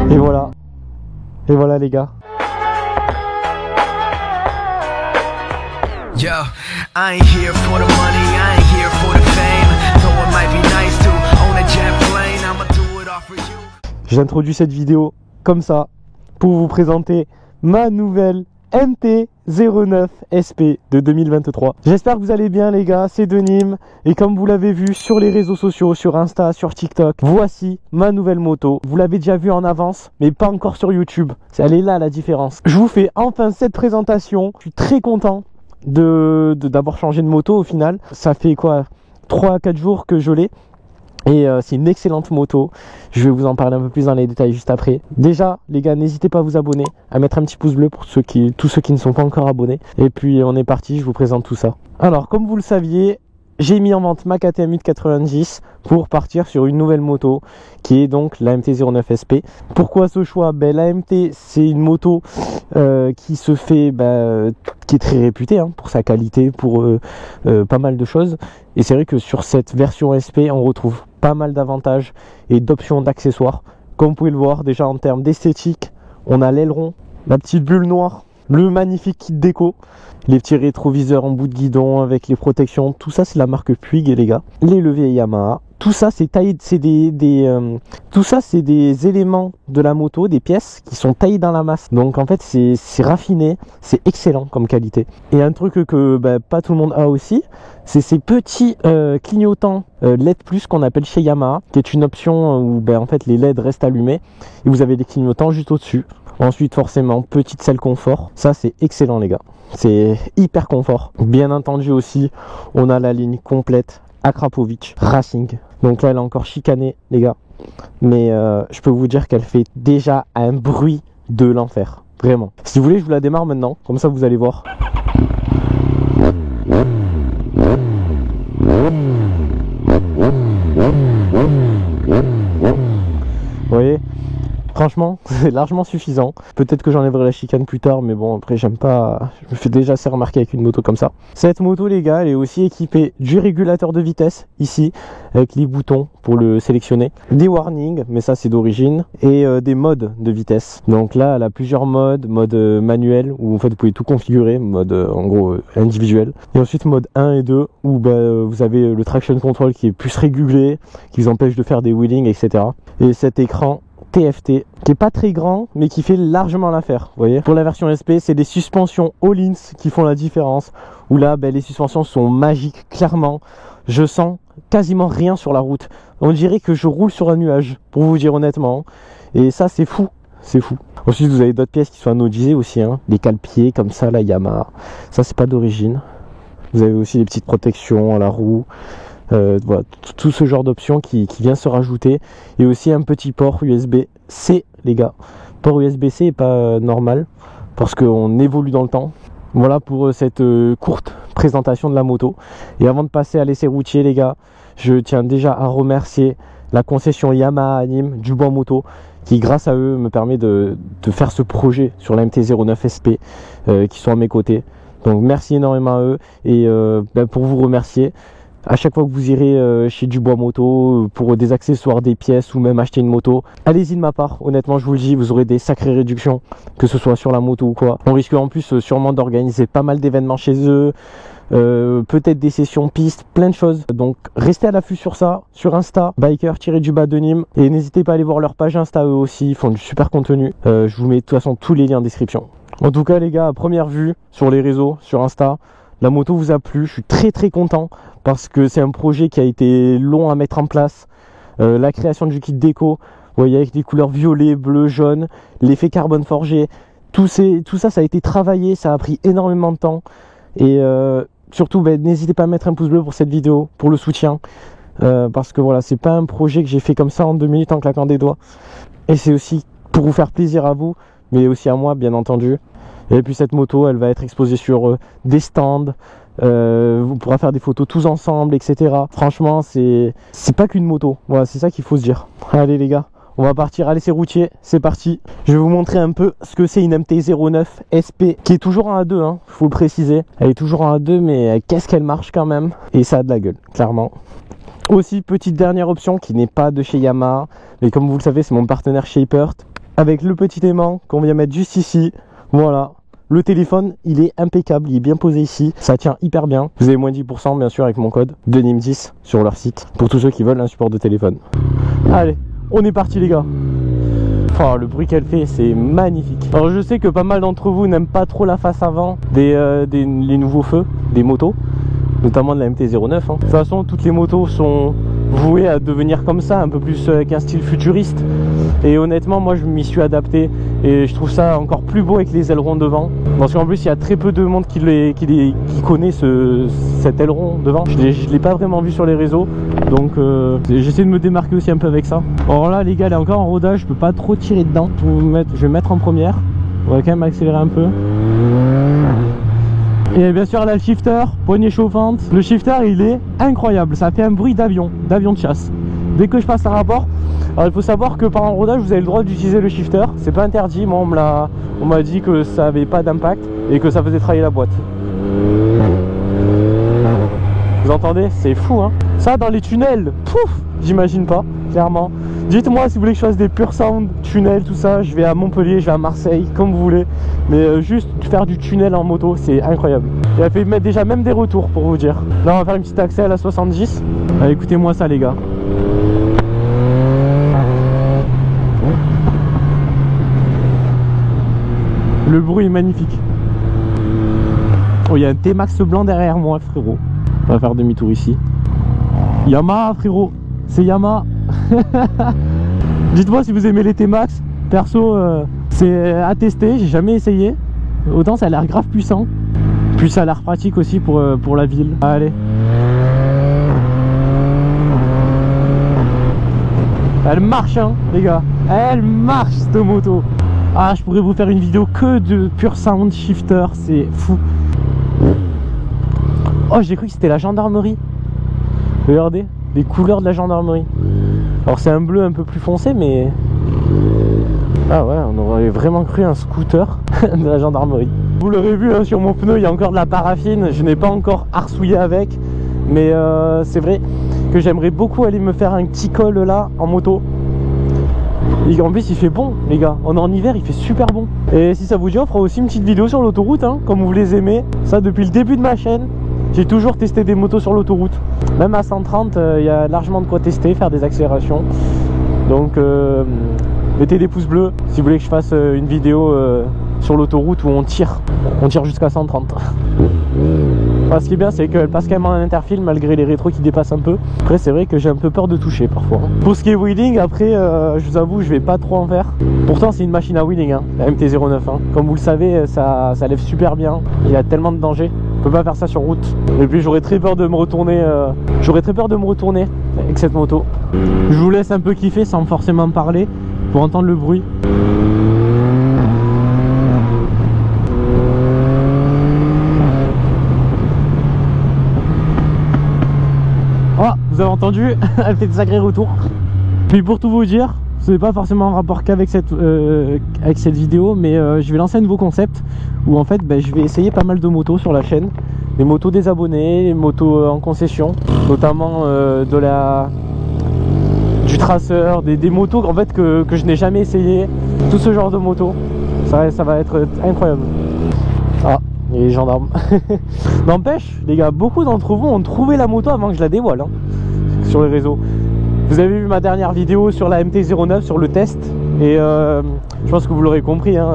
Et voilà. Et voilà les gars. Yo, I ain't here for the money, I ain't here for the fame. Though it might be nice to own a jet plane, I'ma do it all for you. J'introduis cette vidéo comme ça pour vous présenter ma nouvelle MT-09 SP de 2023. J'espère que vous allez bien les gars, c'est Denim et comme vous l'avez vu sur les réseaux sociaux, sur Insta, sur TikTok, voici ma nouvelle moto. Vous l'avez déjà vu en avance mais pas encore sur YouTube, elle est là la différence. Je vous fais enfin cette présentation, je suis très content d'avoir changé de moto au final. Ça fait quoi 3 à 4 jours que je l'ai. Et c'est une excellente moto. Je vais vous en parler un peu plus dans les détails juste après. Déjà, les gars, n'hésitez pas à vous abonner, à mettre un petit pouce bleu pour tous ceux qui ne sont pas encore abonnés. Et puis, on est parti, je vous présente tout ça. Alors, comme vous le saviez, j'ai mis en vente ma KTM 890 pour partir sur une nouvelle moto qui est donc la MT-09 SP. Pourquoi ce choix? La MT, c'est une moto qui se fait, qui est très réputée pour sa qualité, pour pas mal de choses. Et c'est vrai que sur cette version SP, on retrouve pas mal d'avantages et d'options d'accessoires. Comme vous pouvez le voir, déjà en termes d'esthétique, on a l'aileron, la petite bulle noire, le magnifique kit déco, les petits rétroviseurs en bout de guidon avec les protections, tout ça c'est la marque Puig les gars, les leviers Yamaha, tout ça c'est taillé, tout ça c'est des éléments de la moto, des pièces qui sont taillées dans la masse. Donc en fait c'est raffiné, c'est excellent comme qualité. Et un truc que pas tout le monde a aussi, c'est ces petits clignotants LED plus qu'on appelle chez Yamaha, qui est une option où en fait les LED restent allumés et vous avez des clignotants juste au-dessus. Ensuite forcément petite selle confort, ça c'est excellent les gars, c'est hyper confort. Bien entendu aussi on a la ligne complète Akrapovic Racing, donc là elle est encore chicanée les gars, mais je peux vous dire qu'elle fait déjà un bruit de l'enfer, vraiment. Si vous voulez je vous la démarre maintenant, comme ça vous allez voir. Vous voyez, franchement, c'est largement suffisant. Peut-être que j'enlèverai la chicane plus tard, mais bon, après, j'aime pas. Je me fais déjà assez remarquer avec une moto comme ça. Cette moto, les gars, elle est aussi équipée du régulateur de vitesse, ici, avec les boutons pour le sélectionner. Des warnings, mais ça, c'est d'origine. Et des modes de vitesse. Donc là, elle a plusieurs modes. Mode manuel, où en fait, vous pouvez tout configurer. Mode, en gros, individuel. Et ensuite, mode 1 et 2, où vous avez le traction control qui est plus régulé, qui vous empêche de faire des wheelings, etc. Et cet écran TFT qui est pas très grand mais qui fait largement l'affaire, vous voyez. Pour la version SP, c'est des suspensions Öhlins qui font la différence, où là les suspensions sont magiques, clairement je sens quasiment rien sur la route, on dirait que je roule sur un nuage pour vous dire honnêtement, et ça c'est fou, c'est fou. Ensuite vous avez d'autres pièces qui sont anodisées aussi, des cale-pieds comme ça, la Yamaha, ça c'est pas d'origine. Vous avez aussi des petites protections à la roue. Voilà, tout ce genre d'options qui vient se rajouter, et aussi un petit port USB-C les gars. Port USB-C est pas normal parce qu'on évolue dans le temps. Voilà pour cette courte présentation de la moto. Et avant de passer à l'essai routier les gars, je tiens déjà à remercier la concession Yamaha à Nîmes, Dubois Moto, qui grâce à eux me permet de faire ce projet sur la MT-09 SP, qui sont à mes côtés. Donc merci énormément à eux, et pour vous remercier, à chaque fois que vous irez chez Dubois Moto pour des accessoires, des pièces ou même acheter une moto, allez-y de ma part, honnêtement je vous le dis, vous aurez des sacrées réductions, que ce soit sur la moto ou quoi. On risque en plus sûrement d'organiser pas mal d'événements chez eux, peut-être des sessions pistes, plein de choses. Donc restez à l'affût sur ça, sur Insta, biker-du-bas de Nîmes, et n'hésitez pas à aller voir leur page Insta eux aussi, ils font du super contenu. Je vous mets de toute façon tous les liens en description. En tout cas les gars, à première vue sur les réseaux, sur Insta, la moto vous a plu, je suis très content parce que c'est un projet qui a été long à mettre en place. La création du kit déco, vous voyez, avec des couleurs violet, bleu, jaune, l'effet carbone forgé, tout ça a été travaillé, ça a pris énormément de temps. Et surtout, n'hésitez pas à mettre un pouce bleu pour cette vidéo, pour le soutien, parce que voilà, c'est pas un projet que j'ai fait comme ça en 2 minutes en claquant des doigts. Et c'est aussi pour vous faire plaisir à vous, mais aussi à moi bien entendu. Et puis cette moto elle va être exposée sur des stands, on pourra faire des photos tous ensemble, etc. Franchement c'est pas qu'une moto, voilà, c'est ça qu'il faut se dire. Allez les gars, on va partir à l'essai routier, c'est parti. Je vais vous montrer un peu ce que c'est une MT-09 SP, qui est toujours en A2, faut le préciser. Elle est toujours en A2, mais qu'est-ce qu'elle marche quand même. Et ça a de la gueule, clairement. Aussi, petite dernière option qui n'est pas de chez Yamaha, mais comme vous le savez, c'est mon partenaire Shapert. avec le petit aimant qu'on vient mettre juste ici. Voilà. Le téléphone, il est impeccable, il est bien posé ici, ça tient hyper bien. Vous avez moins 10% bien sûr avec mon code DENIM10 sur leur site pour tous ceux qui veulent un support de téléphone. Allez, on est parti les gars. Oh, le bruit qu'elle fait, c'est magnifique. Alors je sais que pas mal d'entre vous n'aiment pas trop la face avant les nouveaux feux des motos, notamment de la MT-09. De toute façon, toutes les motos sont vouées à devenir comme ça, un peu plus avec un style futuriste. Et honnêtement, moi je m'y suis adapté et je trouve ça encore plus beau avec les ailerons devant. Parce qu'en plus, il y a très peu de monde qui connaît cet aileron devant. Je ne l'ai pas vraiment vu sur les réseaux. Donc j'essaie de me démarquer aussi un peu avec ça. Alors là, les gars, elle est encore en rodage, je peux pas trop tirer dedans. Je vais mettre en première. On va quand même accélérer un peu. Et bien sûr, là, le shifter, poignée chauffante. Le shifter, il est incroyable. Ça fait un bruit d'avion de chasse. Dès que je passe un rapport. Alors il faut savoir que pendant le rodage vous avez le droit d'utiliser le shifter, c'est pas interdit. Moi on m'a dit que ça avait pas d'impact et que ça faisait travailler la boîte. Vous entendez? C'est fou hein. Ça dans les tunnels, pouf, j'imagine pas, clairement. Dites-moi si vous voulez que je fasse des pure sound, tunnels, tout ça, je vais à Montpellier, je vais à Marseille, comme vous voulez. Mais juste faire du tunnel en moto, c'est incroyable. Il a fait mettre déjà même des retours pour vous dire. Là on va faire une petite accès à 70. Allez, écoutez-moi ça les gars. Le bruit est magnifique. Oh, il y a un T-Max blanc derrière moi, frérot. On va faire demi-tour ici. Yamaha, frérot. C'est Yamaha. Dites-moi si vous aimez les T-Max. Perso, c'est à tester. J'ai jamais essayé. Autant ça a l'air grave puissant. Puis ça a l'air pratique aussi pour la ville. Allez. Elle marche, hein, les gars. Elle marche, cette moto. Ah, je pourrais vous faire une vidéo que de pure sound shifter, c'est fou. Oh, j'ai cru que c'était la gendarmerie. Regardez, les couleurs de la gendarmerie. Alors c'est un bleu un peu plus foncé, mais... Ah ouais, on aurait vraiment cru un scooter de la gendarmerie. Vous l'aurez vu, hein, sur mon pneu, il y a encore de la paraffine. Je n'ai pas encore arsouillé avec. Mais c'est vrai que j'aimerais beaucoup aller me faire un petit col là, en moto. Et en plus il fait bon les gars, on est en hiver, il fait super bon. Et si ça vous dit on fera aussi une petite vidéo sur l'autoroute hein, comme vous les aimez. Ça depuis le début de ma chaîne, j'ai toujours testé des motos sur l'autoroute. Même à 130 il y a largement de quoi tester, faire des accélérations. Donc mettez des pouces bleus si vous voulez que je fasse une vidéo sur l'autoroute où on tire jusqu'à 130. Enfin, ce qui est bien c'est qu'elle passe quand même en interfile malgré les rétros qui dépassent un peu. Après c'est vrai que j'ai un peu peur de toucher parfois. Pour ce qui est wheeling, après je vous avoue je vais pas trop en faire. Pourtant c'est une machine à wheeling hein, la MT-09 hein. Comme vous le savez ça lève super bien. Il y a tellement de danger, on peut pas faire ça sur route. Et puis j'aurais très peur de me retourner avec cette moto. Je vous laisse un peu kiffer sans forcément parler pour entendre le bruit. Oh, vous avez entendu, elle fait des sacrés retours. Puis pour tout vous dire, ce n'est pas forcément en rapport qu'avec cette vidéo, mais je vais lancer un nouveau concept où en fait je vais essayer pas mal de motos sur la chaîne. Les motos des abonnés, les motos en concession, notamment du traceur, des motos en fait que je n'ai jamais essayé. Tout ce genre de motos, ça va être incroyable. Ah, et les gendarmes. N'empêche, les gars, beaucoup d'entre vous ont trouvé la moto avant que je la dévoile hein, sur les réseaux. Vous avez vu ma dernière vidéo sur la MT-09, sur le test. Et je pense que vous l'aurez compris. Hein,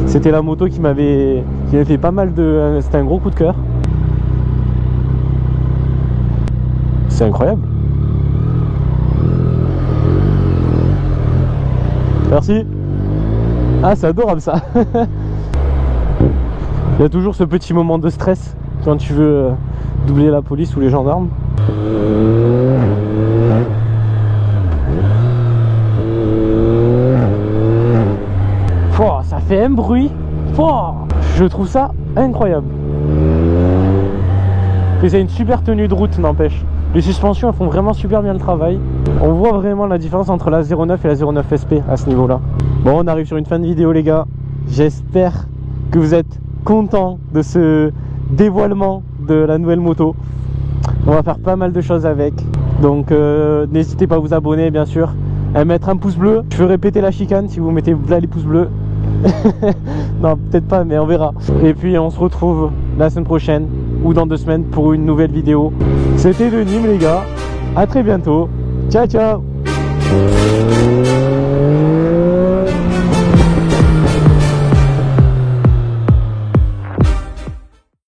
c'était la moto qui m'avait fait pas mal de... C'était un gros coup de cœur. C'est incroyable. Merci. Ah, c'est adorable ça. Il y a toujours ce petit moment de stress quand tu veux doubler la police ou les gendarmes. Oh, ça fait un bruit. Oh, je trouve ça incroyable. Et c'est une super tenue de route, n'empêche. Les suspensions elles font vraiment super bien le travail. On voit vraiment la différence entre la 09 et la 09 SP à ce niveau là. Bon, on arrive sur une fin de vidéo les gars. J'espère que vous êtes contents de ce dévoilement de la nouvelle moto. On va faire pas mal de choses avec. Donc n'hésitez pas à vous abonner bien sûr, mettre un pouce bleu. Je ferai péter la chicane si vous mettez là les pouces bleus. Non, peut-être pas, mais on verra. Et puis on se retrouve la semaine prochaine ou dans 2 semaines pour une nouvelle vidéo. C'était le Nîmes les gars. À très bientôt. Ciao ciao.